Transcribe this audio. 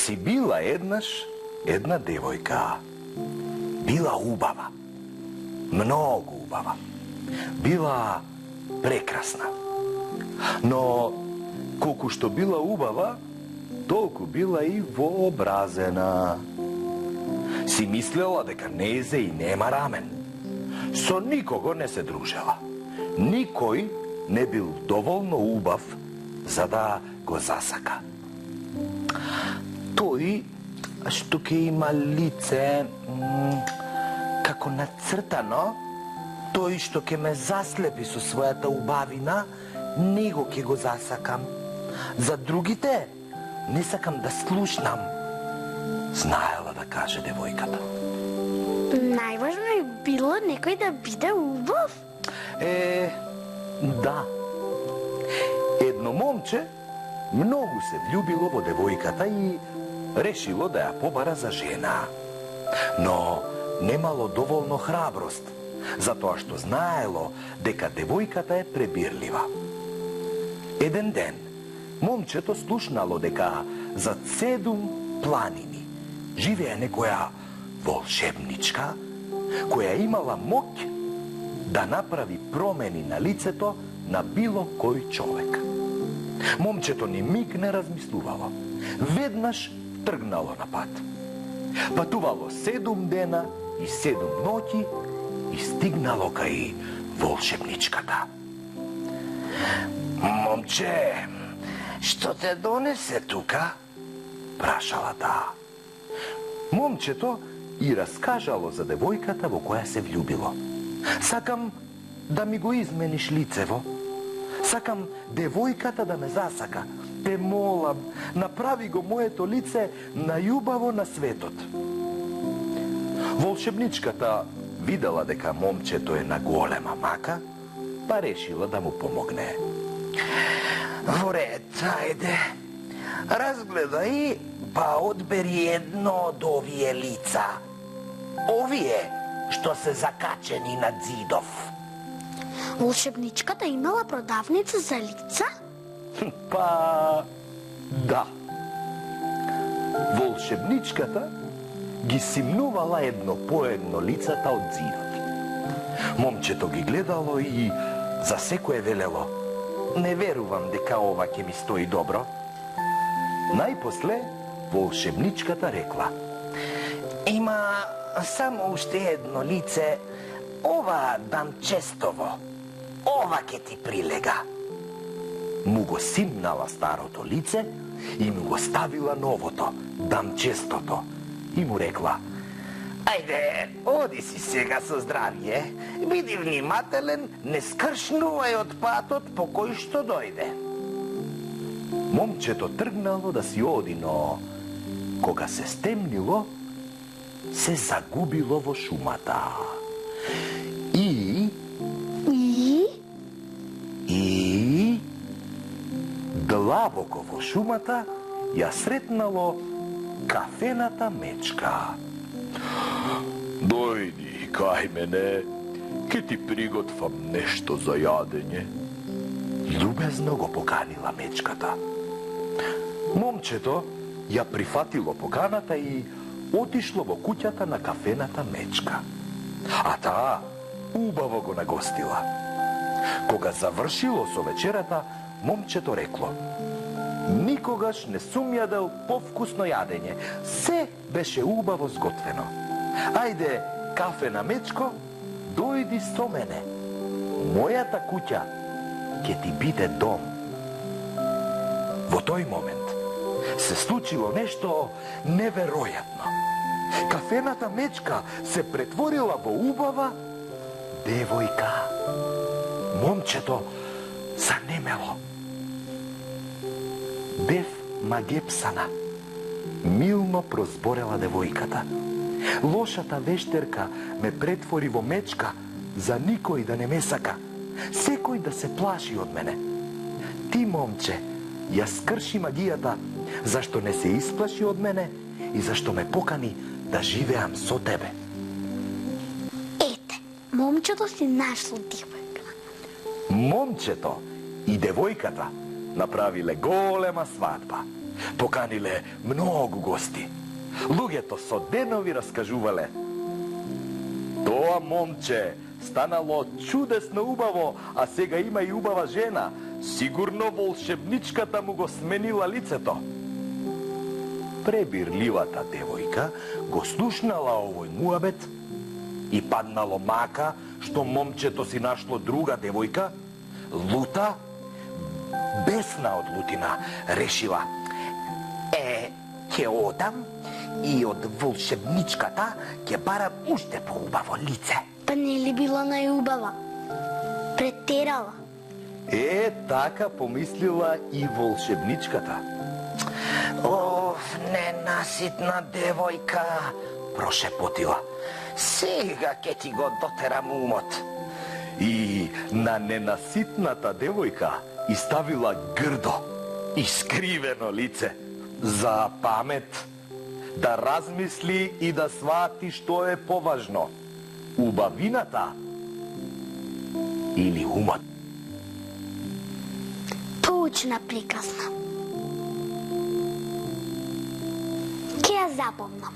Си била еднаш една девојка. Била убава. Многу убава. Била прекрасна. Но колку што била убава, толку била и вообразена. Си мислела дека незе и нема рамен. Со никого не се дружела. Никој не бил доволно убав за да го засака. Тој што ќе има лице како нацртано, тој што ќе ме заслепи со својата убавина, него ќе го засакам. За другите не сакам да слушнам, знаела да каже девојката. Најважно е било некој да биде убав? Да. Едно момче многу се влюбило во девојката и решило да ја побара за жена. Но немало доволно храброст, затоа што знаело дека девојката е пребирлива. Еден ден, момчето слушнало дека зад 7 планини живее некоја волшебничка, која имала моќ да направи промени на лицето на било кој човек. Момчето ни миг не размислувало. Веднаш тргнало на пат. Патувало 7 дена и 7 ноќи и стигнало кај волшебничката. Момче, што те донесе тука? Прашала таа. Момчето и раскажало за девојката во која се влюбило. Сакам да ми го измениш лицево. Сакам девојката да ме засака. Те молам, направи го моето лице најубаво на светот. Волшебничката видела дека момчето е на голема мака, па решила да му помогне. Во ред, ајде, разгледај, па одбери едно од овие лица. Овие што се закачени на зидов. Волшебничката имала продавница за лица? Па, да. Волшебничката ги симнувала едно по едно лицата од зидот. Момчето ги гледало и за секое велело: не верувам дека ова ќе ми стои добро. Најпосле волшебничката рекла: има само уште едно лице, ова дамчестово. Ова ќе ти прилега. Му го симнала старото лице и му го ставила новото, дамчестото, и му рекла: ајде, оди си сега со здравје, биди внимателен, не скршнувај од патот по кој што дојде. Момчето тргнало да си оди, но кога се стемнило, се загубило во шумата. И длабоко во шумата ја сретнало кафената мечка. Дојди кај мене, ке ти приготвам нешто за јадење. Љубезно го поканила мечката. Момчето ја прифатило поканата и отишло во куќата на кафената мечка. А таа убаво го нагостила. Кога завршило со вечерата, момчето рекло: никогаш не сум јадел повкусно јадење. Се беше убаво сготвено. Ајде, кафена мечко, дојди со мене. Мојата куќа ќе ти биде дом. Во тој момент се случило нешто неверојатно. Кафената мечка се претворила во убава девојка. Момчето занемело. Бев магепсана. Милно прозборела девојката. Лошата вештерка ме претвори во мечка, за никој да не ме сака, секој да се плаши од мене. Ти, момче, ја скрши магијата, зашто не се исплаши од мене и зашто ме покани да живеам со тебе. Ете, момчето си нашло девојка. Момчето и девојката направиле голема свадба. Поканиле многу гости. Луѓето со денови раскажувале. Тоа момче станало чудесно убаво, а сега има и убава жена. Сигурно волшебничката му го сменила лицето. Пребирливата девојка го слушнала овој муабет и паднало мака што момчето си нашло друга девојка. Лута, бесна од лутина, решила: ќе одам и од волшебничката ќе барам уште поубаво лице. Па не ли била најубава? Претерала. Така помислила и волшебничката. Ненаситна девојка, прошепотила. Сега ќе ти го дотерам умот. И на ненаситната девојка иставила грдо, искривено лице, за памет, да размисли и да свати што е поважно: убавината или умот. Поучна приказна. Ќе ја запомнам.